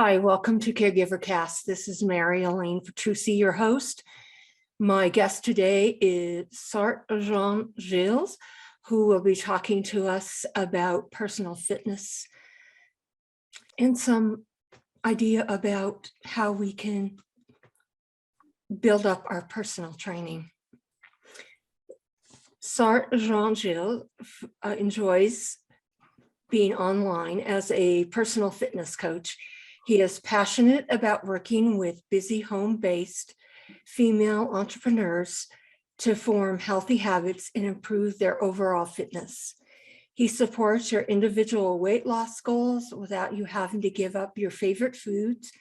Hi, welcome to Caregiver Cast. This is Mary Elaine Petrucci, your host. My guest today is Sartre Jean-Gilles, who will be talking to us about personal fitness and some idea about how we can build up our personal training. Sartre Jean-Gilles enjoys being online as a personal fitness coach. He is passionate about working with busy home-based female entrepreneurs to form healthy habits and improve their overall fitness. He supports your individual weight loss goals without you having to give up your favorite foods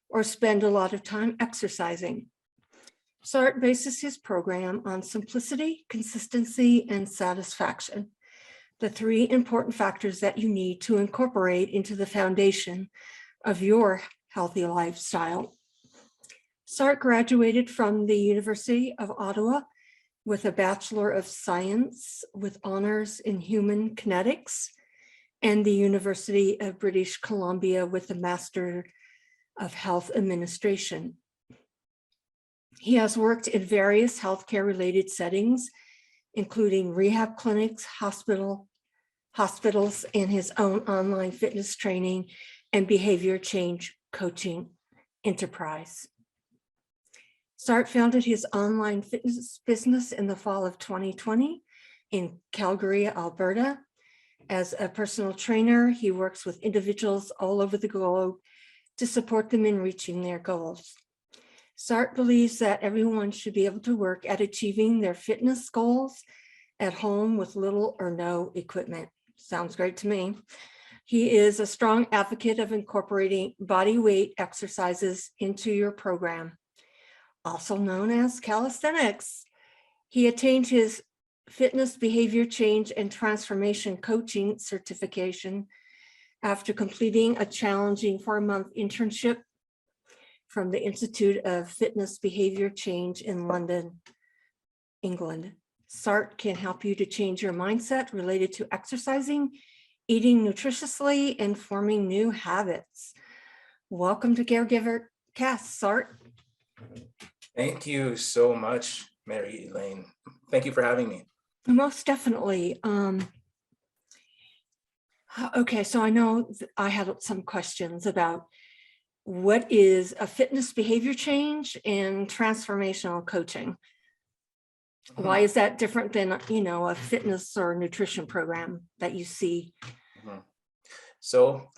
or spend a lot of time exercising. Sartre bases his program on simplicity, consistency, and satisfaction, the three important factors that you need to incorporate into the foundation of your healthy lifestyle. Sartre graduated from the University of Ottawa with a Bachelor of Science with honors in human kinetics and the University of British Columbia with a Master of Health Administration. He has worked in various healthcare related settings, including rehab clinics, hospitals, and his own online fitness training and behavior change coaching enterprise. Sartre founded his online fitness business in the fall of 2020 in Calgary, Alberta. As a personal trainer, he works with individuals all over the globe to support them in reaching their goals. Sartre believes that everyone should be able to work at achieving their fitness goals at home with little or no equipment. Sounds great to me. He is a strong advocate of incorporating body weight exercises into your program, also known as calisthenics. He attained his fitness behavior change and transformation coaching certification after completing a challenging 4-month internship from the Institute of Fitness Behavior Change in London, England. Sartre can help you to change your mindset related to exercising, eating nutritiously, and forming new habits. Welcome to Caregiver Cast, Sartre. Thank you so much, Mary Elaine. Thank you for having me. Most definitely. Okay, so I know I had some questions about what is a fitness behavior change and transformational coaching. Why is that different than, a fitness or nutrition program that you see? So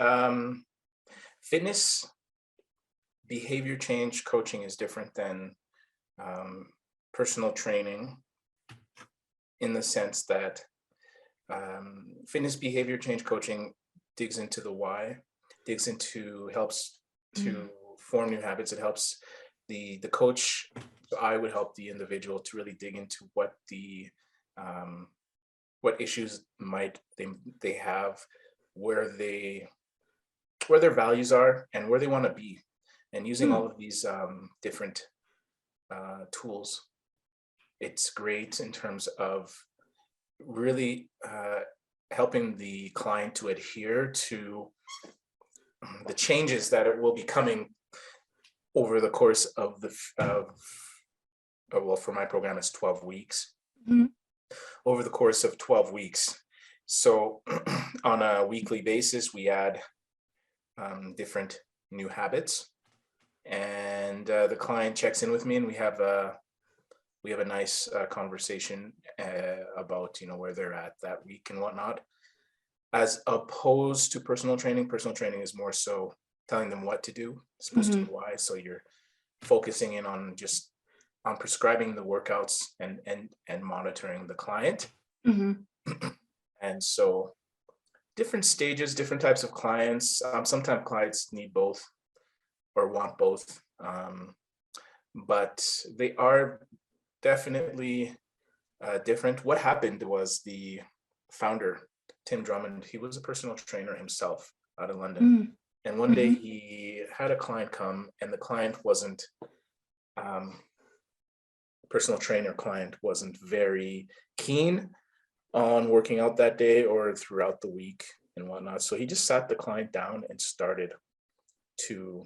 fitness behavior change coaching is different than personal training in the sense that fitness behavior change coaching digs into the why, helps to form new habits. It helps the coach. So I would help the individual to really dig into what issues might they have, where their values are, and where they want to be, and using all of these different tools. It's great in terms of really helping the client to adhere to the changes that it will be coming over the course of well, for my program, it's 12 weeks. Over the course of 12 weeks. So on a weekly basis, we add different new habits, and the client checks in with me, and we have a nice conversation about where they're at that week and whatnot. As opposed to personal training is more so telling them what to do, as opposed to why. So you're focusing in on just on prescribing the workouts and monitoring the client. And so different stages, different types of clients. Sometimes clients need both or want both, but they are definitely different. What happened was the founder, Tim Drummond, he was a personal trainer himself out of London. And one day he had a client come, and the client wasn't, personal trainer client wasn't very keen on working out that day or throughout the week and whatnot. So he just sat the client down and started to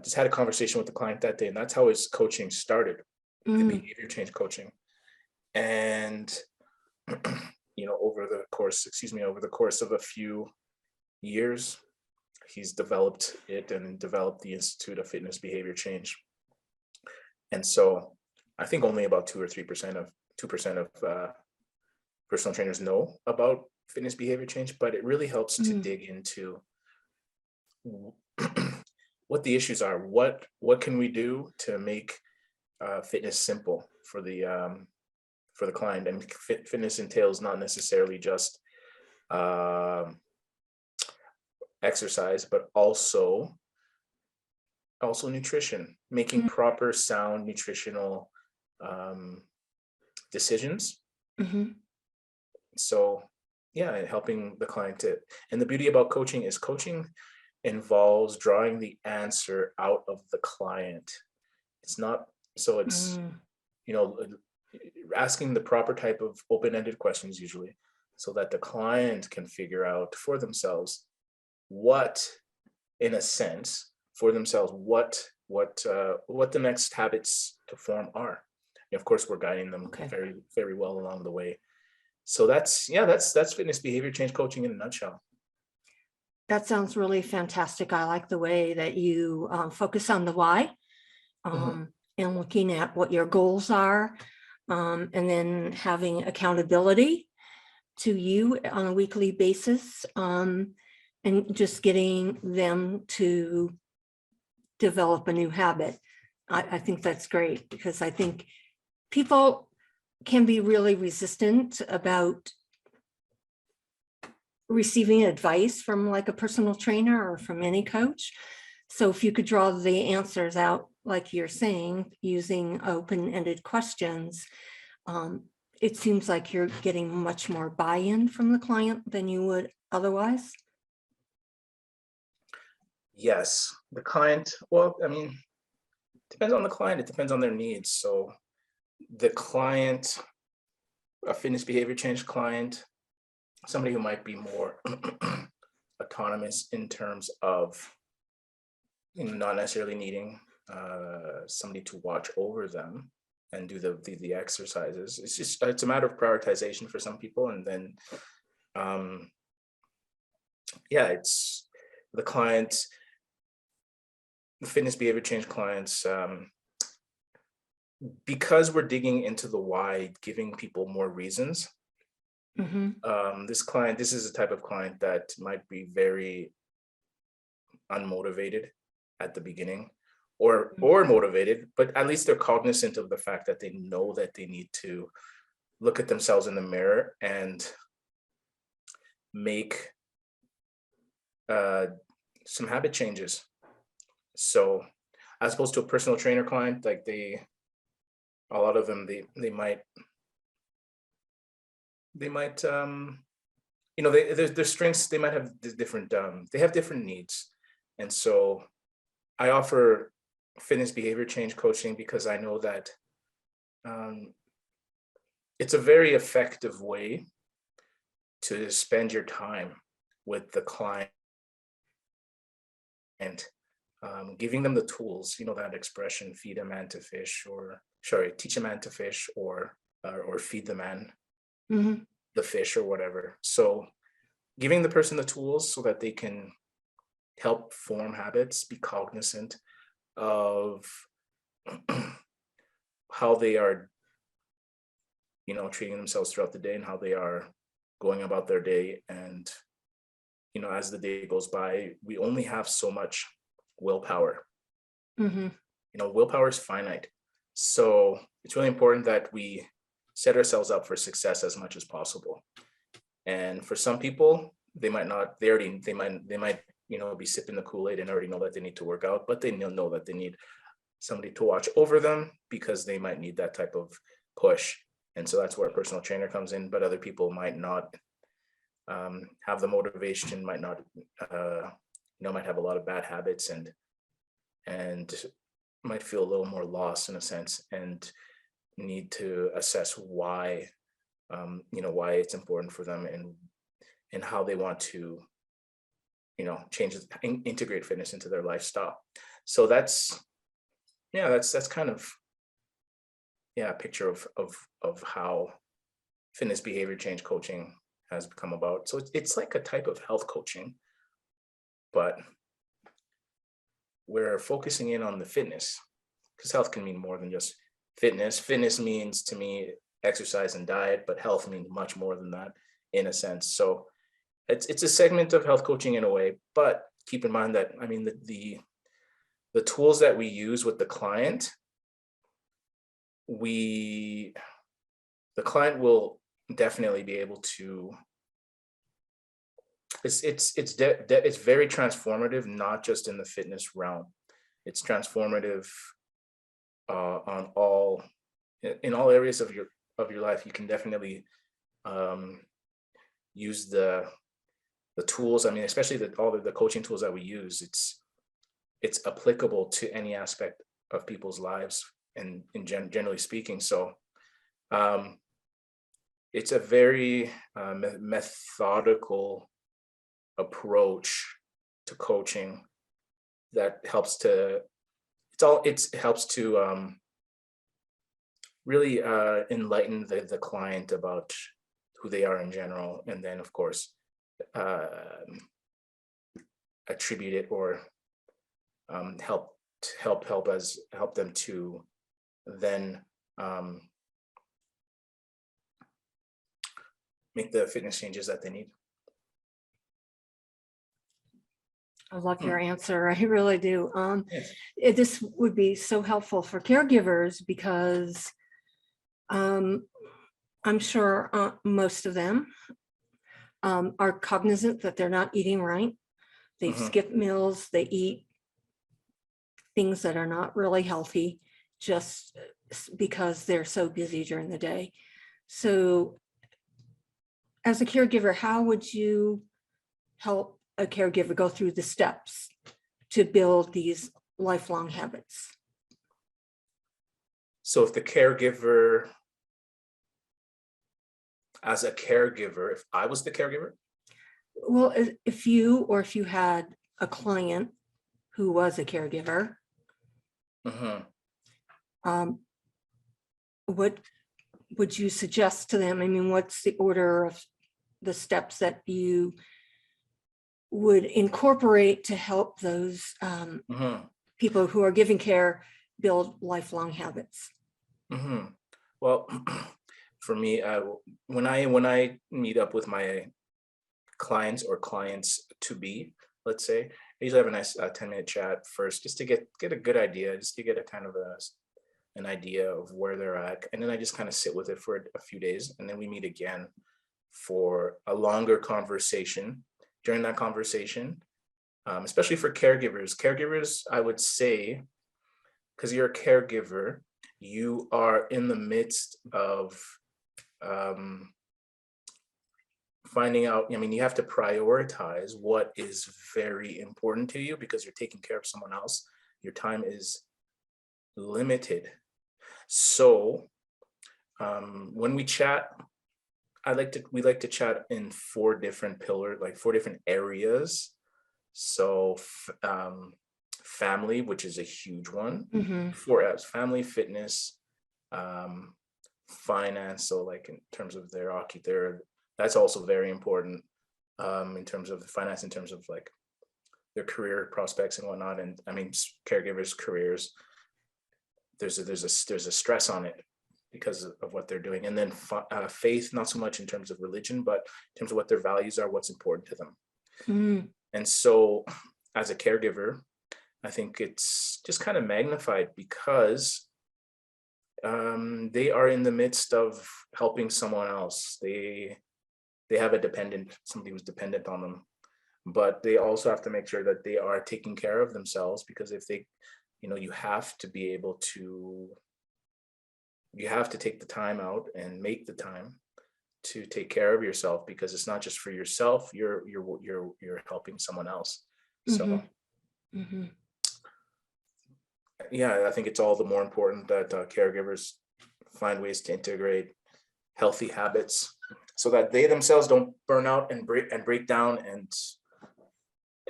just had a conversation with the client that day, and that's how his coaching started, the behavior change coaching. And over the course of a few years, he's developed it and developed the Institute of Fitness Behavior Change. And so I think only about 2% of personal trainers know about fitness behavior change, but it really helps to dig into what the issues are. What can we do to make fitness simple for the client? And fitness entails not necessarily just exercise, but also nutrition, making proper, sound nutritional decisions. So yeah, helping the client to, and the beauty about coaching is coaching involves drawing the answer out of the client. It's not, so it's, asking the proper type of open-ended questions usually, so that the client can figure out for themselves what the next habits to form are. And of course, we're guiding them very, very well along the way. So that's fitness behavior change coaching in a nutshell. That sounds really fantastic. I like the way that you focus on the why, and looking at what your goals are, and then having accountability to you on a weekly basis, and just getting them to develop a new habit. I think that's great, because I think people can be really resistant about receiving advice from like a personal trainer or from any coach. So if you could draw the answers out, like you're saying, using open-ended questions, it seems like you're getting much more buy-in from the client than you would otherwise. Yes, the client, well, I mean, depends on the client, it depends on their needs. So the client, a fitness behavior change client, somebody who might be more autonomous in terms of not necessarily needing somebody to watch over them and do the exercises. It's a matter of prioritization for some people. And then it's the clients, the fitness behavior change clients, because we're digging into the why, giving people more reasons. This is a type of client that might be very unmotivated at the beginning, or motivated, but at least they're cognizant of the fact that they know that they need to look at themselves in the mirror and make some habit changes. So as opposed to a personal trainer client, like a lot of them, they might their strengths, they might have different they have different needs. And so I offer fitness behavior change coaching because I know that it's a very effective way to spend your time with the client, and giving them the tools, that expression, feed a man to fish, or teach a man to fish, or feed the man the fish, or whatever. So giving the person the tools so that they can help form habits, be cognizant of how they are, treating themselves throughout the day and how they are going about their day. And, as the day goes by, we only have so much willpower. Willpower is finite. So it's really important that we set ourselves up for success as much as possible. And for some people, they might be sipping the Kool-Aid and already know that they need to work out, but they know that they need somebody to watch over them because they might need that type of push. And so that's where a personal trainer comes in. But other people might not have the motivation, might not, might have a lot of bad habits and might feel a little more lost in a sense, and need to assess why, why it's important for them, and how they want to integrate fitness into their lifestyle. So that's kind of a picture of how fitness behavior change coaching has become about. So it's like a type of health coaching, but we're focusing in on the fitness, because health can mean more than just fitness. Fitness means, to me, exercise and diet, but health means much more than that in a sense. So it's a segment of health coaching in a way, but keep in mind that, I mean, the tools that we use with the client, the client will definitely be able to, it's very transformative, not just in the fitness realm. It's transformative in all areas of your life. You can definitely use the tools. I mean, especially all of the coaching tools that we use. It's applicable to any aspect of people's lives, and generally speaking. So it's a very methodical approach to coaching that helps to really enlighten the client about who they are in general, and then of course attribute it or help them to then make the fitness changes that they need. I love your answer. I really do. Yes. This would be so helpful for caregivers, because I'm sure most of them are cognizant that they're not eating right. They've skipped meals. They eat things that are not really healthy just because they're so busy during the day. So as a caregiver, how would you help a caregiver go through the steps to build these lifelong habits? So if the caregiver, as a caregiver, if I was the caregiver? Well, if you had a client who was a caregiver, what would you suggest to them? I mean, what's the order of the steps that you would incorporate to help those people who are giving care build lifelong habits? Well, for me, when I meet up with my clients or clients to be, let's say, I usually have a nice 10-minute chat first, just to get a good idea, just to get a kind of an idea of where they're at, and then I just kind of sit with it for a few days, and then we meet again for a longer conversation. During that conversation, especially for caregivers, I would say, because you're a caregiver, you are in the midst of finding out, I mean, you have to prioritize what is very important to you, because you're taking care of someone else. Your time is limited. So when we chat, we like to chat in 4 different pillars, like 4 different areas. So family, which is a huge one, 4 F's: family, fitness, finance. So like in terms of their that's also very important, in terms of finance, in terms of like their career prospects and whatnot. And I mean, caregivers' careers, there's a stress on it because of what they're doing. And then faith, not so much in terms of religion, but in terms of what their values are, what's important to them. And so as a caregiver, I think it's just kind of magnified, because they are in the midst of helping someone else. They have somebody who's dependent on them, but they also have to make sure that they are taking care of themselves, because if they, you have to be able to, you have to take the time out and make the time to take care of yourself, because it's not just for yourself, you're helping someone else. So yeah, I think it's all the more important that caregivers find ways to integrate healthy habits, so that they themselves don't burn out and break down,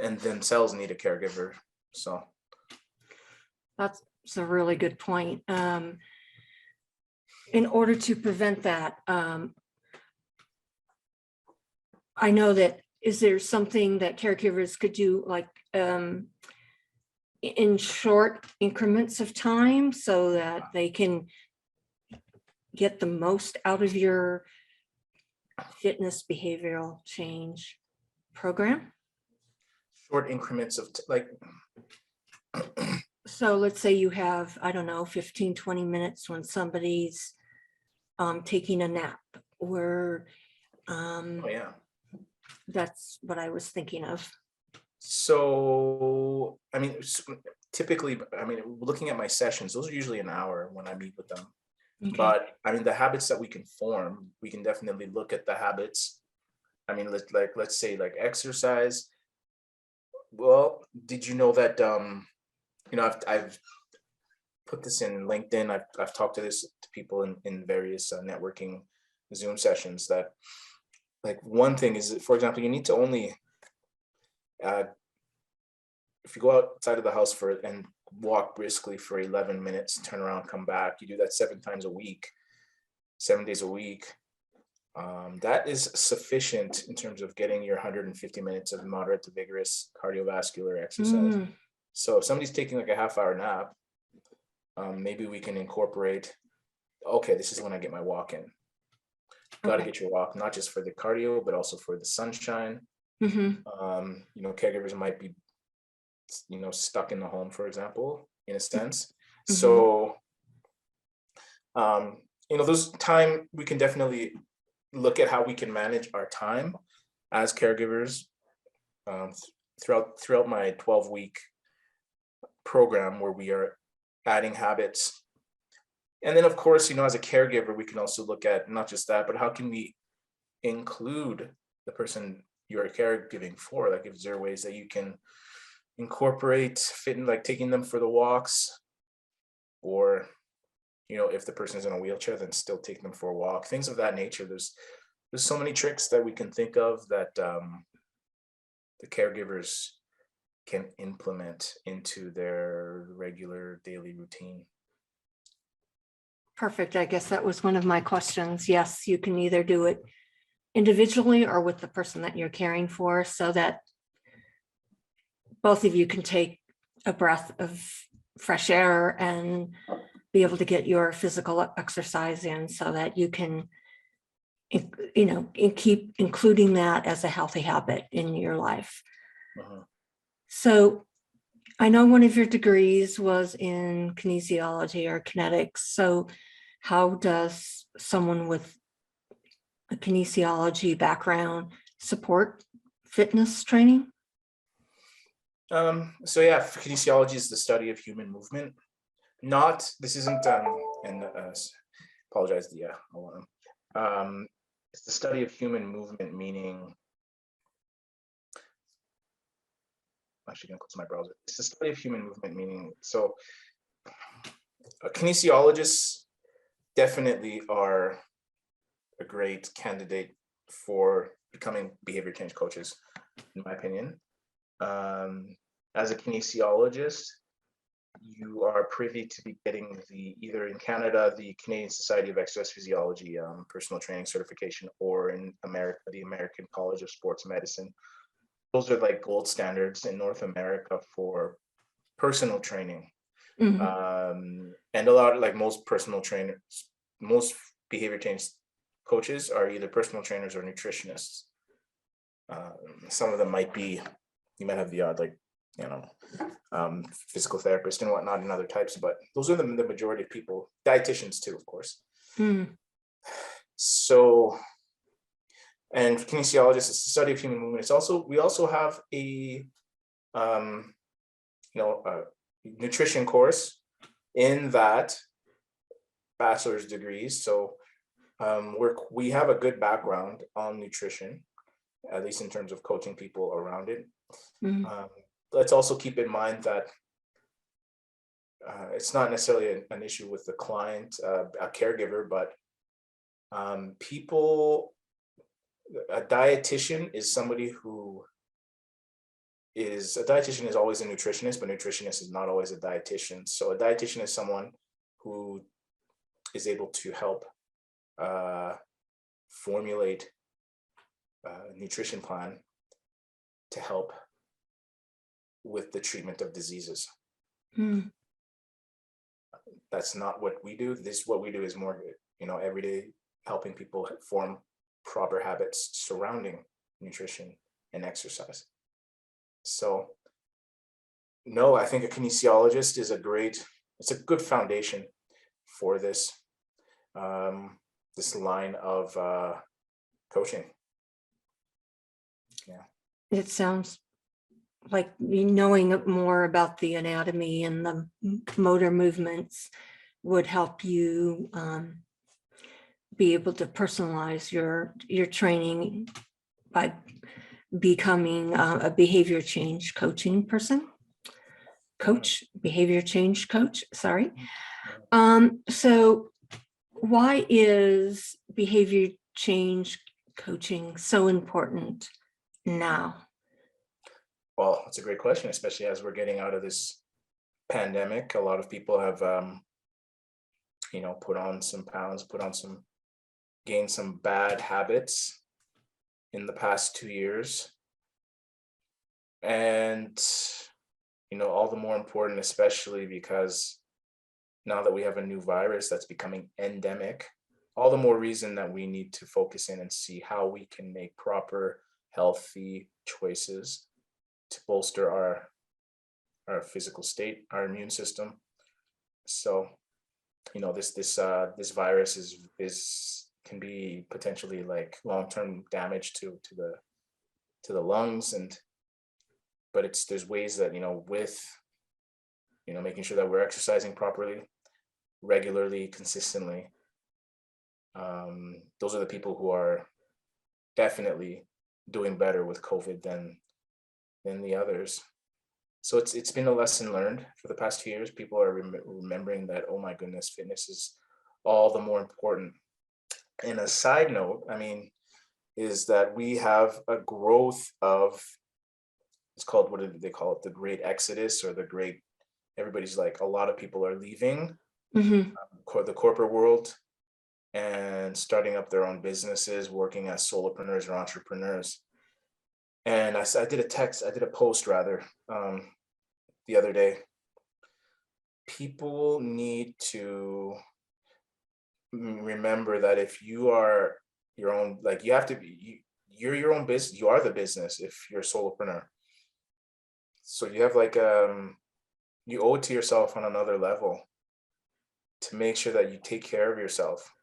and themselves need a caregiver. So That's a really good point. In order to prevent that, I know that, is there something that caregivers could do, like in short increments of time, so that they can get the most out of your fitness behavioral change program? short increments of like, So let's say you have, I don't know, 15, 20 minutes when somebody's taking a nap, or oh yeah. that's what I was thinking of. So, I mean, typically, I mean, looking at my sessions, those are usually an hour when I meet with them. Okay. But I mean, the habits that we can form, we can definitely look at the habits. I mean, let's say like exercise. Well, did you know that, you know, I've put this in LinkedIn. I've talked to this to people in various networking Zoom sessions, that like one thing is, for example, you need to only, if you go outside of the house and walk briskly for 11 minutes, turn around, come back, you do that 7 times a week, 7 days a week. That is sufficient in terms of getting your 150 minutes of moderate to vigorous cardiovascular exercise. So if somebody's taking like a half-hour nap, maybe we can incorporate, okay, this is when I get my walk in. Got to get your walk, not just for the cardio, but also for the sunshine. You know, caregivers might be, you know, stuck in the home, for example, in a sense. So, you know, those time, we can definitely look at how we can manage our time as caregivers throughout my 12-week program, where we are adding habits. And then, of course, you know, as a caregiver, we can also look at not just that, but how can we include the person you're caregiving for? Like, if there are ways that you can incorporate fitting, like taking them for the walks, or, you know, if the person is in a wheelchair, then still take them for a walk, things of that nature. There's so many tricks that we can think of that the caregivers can implement into their regular daily routine. Perfect. I guess that was one of my questions. Yes, you can either do it individually or with the person that you're caring for, so that both of you can take a breath of fresh air and be able to get your physical exercise in, so that you can, you know, keep including that as a healthy habit in your life. So I know one of your degrees was in kinesiology or kinetics. So how does someone with a kinesiology background support fitness training? So yeah, kinesiology is the study of human movement. This isn't, and apologize, it's the study of human movement, meaning, I'm actually gonna close my browser. It's the study of human movement, meaning, so kinesiologists definitely are a great candidate for becoming behavior change coaches, in my opinion. As a kinesiologist, you are privy to be getting either in Canada, the Canadian Society of Exercise Physiology personal training certification, or in America, the American College of Sports Medicine. Those are like gold standards in North America for personal training. And a lot, like most personal trainers, most behavior change coaches are either personal trainers or nutritionists. Some of them might be, you might have the odd, like, you know, physical therapist and whatnot and other types, but those are the majority of people. Dietitians too, of course. So, and kinesiologist is the study of human movement. It's also, we also have a, you know, a nutrition course in that bachelor's degrees. So we have a good background on nutrition, at least in terms of coaching people around it. Let's also keep in mind that it's not necessarily an issue with the client, a caregiver, but a dietitian is somebody who is a dietitian is always a nutritionist, but nutritionist is not always a dietitian. So a dietitian is someone who is able to help formulate a nutrition plan to help with the treatment of diseases. Mm. That's not what we do. What we do is more, every day helping people form proper habits surrounding nutrition and exercise. So no, I think a kinesiologist is it's a good foundation for this, this line of coaching. Yeah. It sounds like knowing more about the anatomy and the motor movements would help you be able to personalize your training by becoming a behavior change coaching person. Behavior change coach, sorry. So why is behavior change coaching so important now? Well, that's a great question, especially as we're getting out of this pandemic. A lot of people have, put on some pounds, gained some bad habits in the past 2 years. And, all the more important, especially because now that we have a new virus that's becoming endemic, all the more reason that we need to focus in and see how we can make proper, healthy choices to bolster our physical state, our immune system. So, this virus can be potentially like long-term damage to the lungs, but there's ways that, with making sure that we're exercising properly, regularly, consistently. Those are the people who are definitely doing better with COVID than the others. So it's been a lesson learned for the past 2 years. People are remembering that, oh my goodness, fitness is all the more important. And a side note, is that we have a growth of, it's called, what did they call it? The great exodus, or everybody's like, a lot of people are leaving the corporate world and starting up their own businesses, working as solopreneurs or entrepreneurs. And I did a post rather, the other day. People need to remember that if you are your own, like, you have to be, you're your own business, you are the business if you're a solopreneur. So you have you owe it to yourself on another level to make sure that you take care of yourself.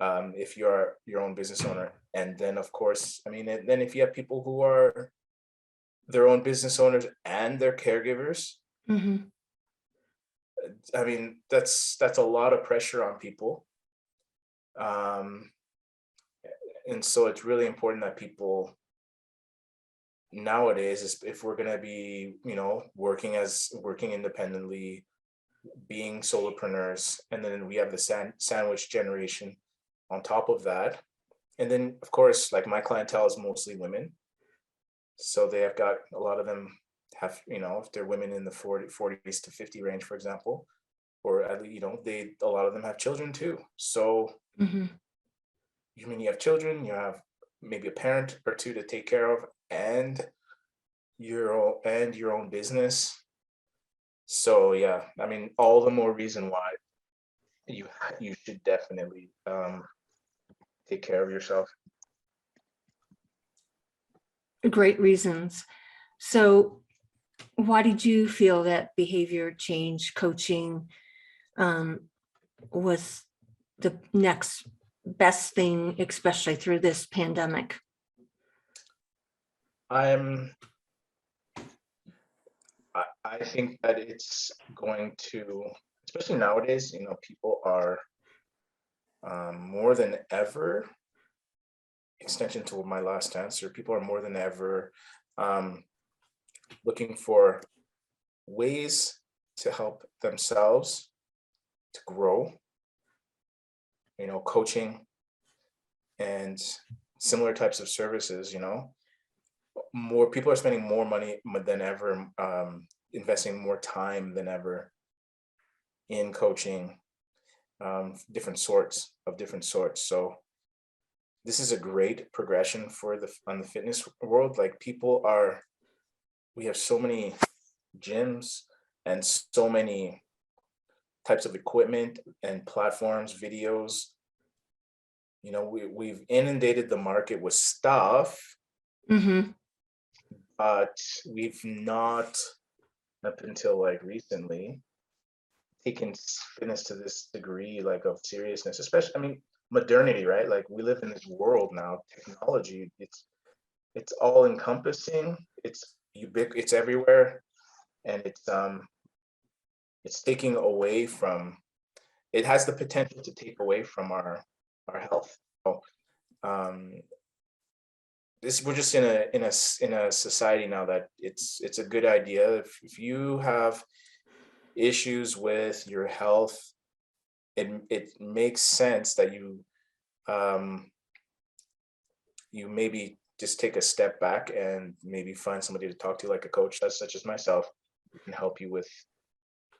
If you are your own business owner. And then, of course, then if you have people who are their own business owners and they're caregivers, that's a lot of pressure on people. And so it's really important that people nowadays, if we're going to be, working independently, being solopreneurs, and then we have the sandwich generation on top of that. And then, of course, like, my clientele is mostly women. So they have got, a lot of them have, if they're women in the 40s to 50 range, for example, or at least, a lot of them have children too. So you have children, you have maybe a parent or two to take care of, and your own business. So yeah, all the more reason why you should definitely take care of yourself. Great reasons. So why did you feel that behavior change coaching was the next best thing, especially through this pandemic? I think that it's going to, especially nowadays, people are more than ever, extension to my last answer, people are more than ever looking for ways to help themselves to grow, coaching and similar types of services, more people are spending more money than ever, investing more time than ever in coaching, different sorts. So this is a great progression for on the fitness world. Like we have so many gyms and so many types of equipment and platforms, videos. You know, we've inundated the market with stuff, Mm-hmm. but we've not, up until like recently, taken fitness to this degree like of seriousness, especially, I mean, modernity, right? Like we live in this world now, technology, it's all encompassing, it's everywhere, and it's taking away from, it has the potential to take away from our health. So, we're just in a society now that it's a good idea if you have issues with your health, it makes sense that you maybe just take a step back and maybe find somebody to talk to, like a coach that's such as myself, who can help you with,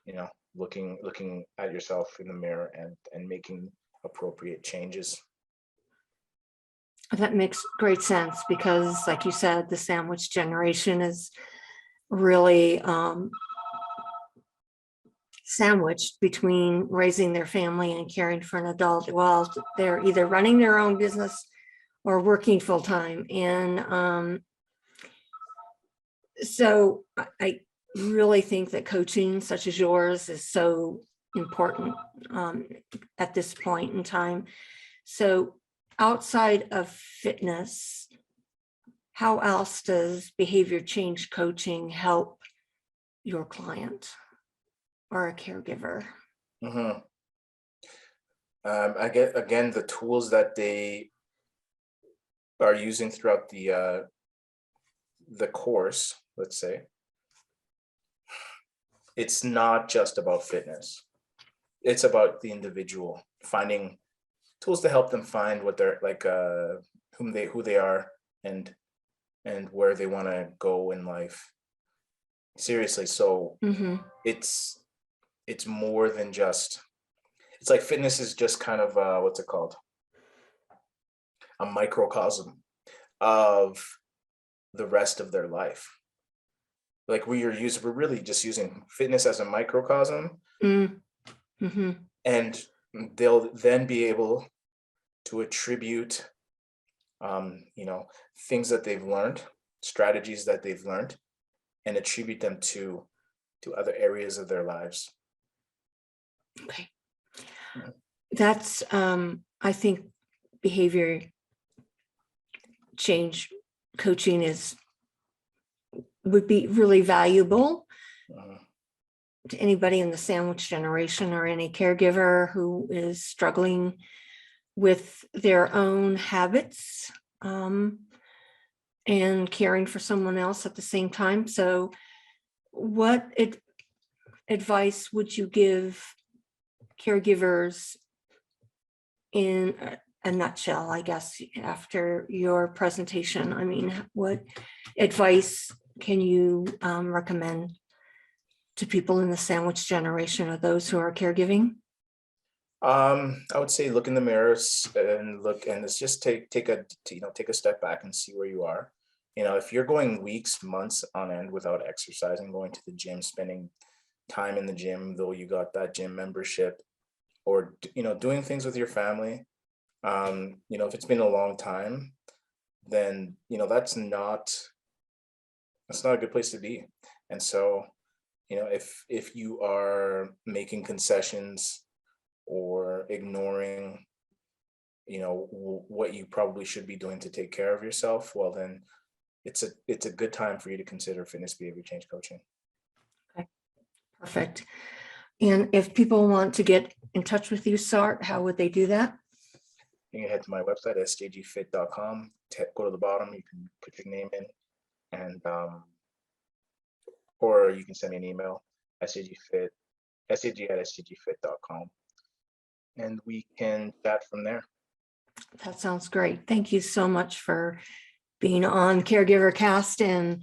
you know, looking at yourself in the mirror and making appropriate changes. That makes great sense because, like you said, the sandwich generation is really sandwiched between raising their family and caring for an adult while they're either running their own business or working full time. And so I really think that coaching such as yours is so important at this point in time. So outside of fitness, how else does behavior change coaching help your client or a caregiver? Mm-hmm. I get, again, the tools that they are using throughout the course, let's say, it's not just about fitness. It's about the individual finding tools to help them find what they're like, who they are, and where they want to go in life. Seriously. So Mm-hmm. it's more than just, it's like fitness is just kind of what's it called? A microcosm of the rest of their life. Like we're really just using fitness as a microcosm, Mm-hmm. and they'll then be able to attribute, things that they've learned, strategies that they've learned, and attribute them to other areas of their lives. Okay. That's, I think behavior change coaching would be really valuable to anybody in the sandwich generation or any caregiver who is struggling with their own habits and caring for someone else at the same time. So what advice would you give caregivers in a nutshell, I guess, after your presentation? I mean, what advice can you recommend to people in the sandwich generation or those who are caregiving? I would say look in the mirrors and it's just take a step back and see where you are. You know, if you're going weeks, months on end without exercising, going to the gym, spending time in the gym, though you got that gym membership, or doing things with your family, if it's been a long time, then that's not a good place to be. And so, if you are making concessions or ignoring what you probably should be doing to take care of yourself, well then it's a good time for you to consider fitness behavior change coaching. Okay, perfect. And if people want to get in touch with you, Sart, how would they do that? You can head to my website, sjgfit.com. Go to the bottom, you can put your name in, and or you can send me an email, sag@sjgfit.com, and we can chat from there. That sounds great. Thank you so much for being on Caregiver Cast and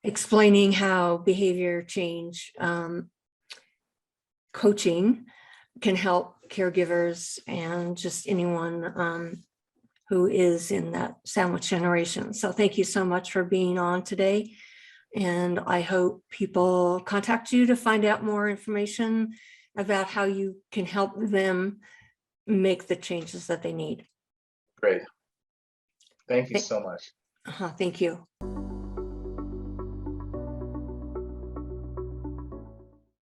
explaining how behavior change coaching can help caregivers and just anyone who is in that sandwich generation. So thank you so much for being on today. And I hope people contact you to find out more information about how you can help them make the changes that they need. Great. Thank you so much. Thank you.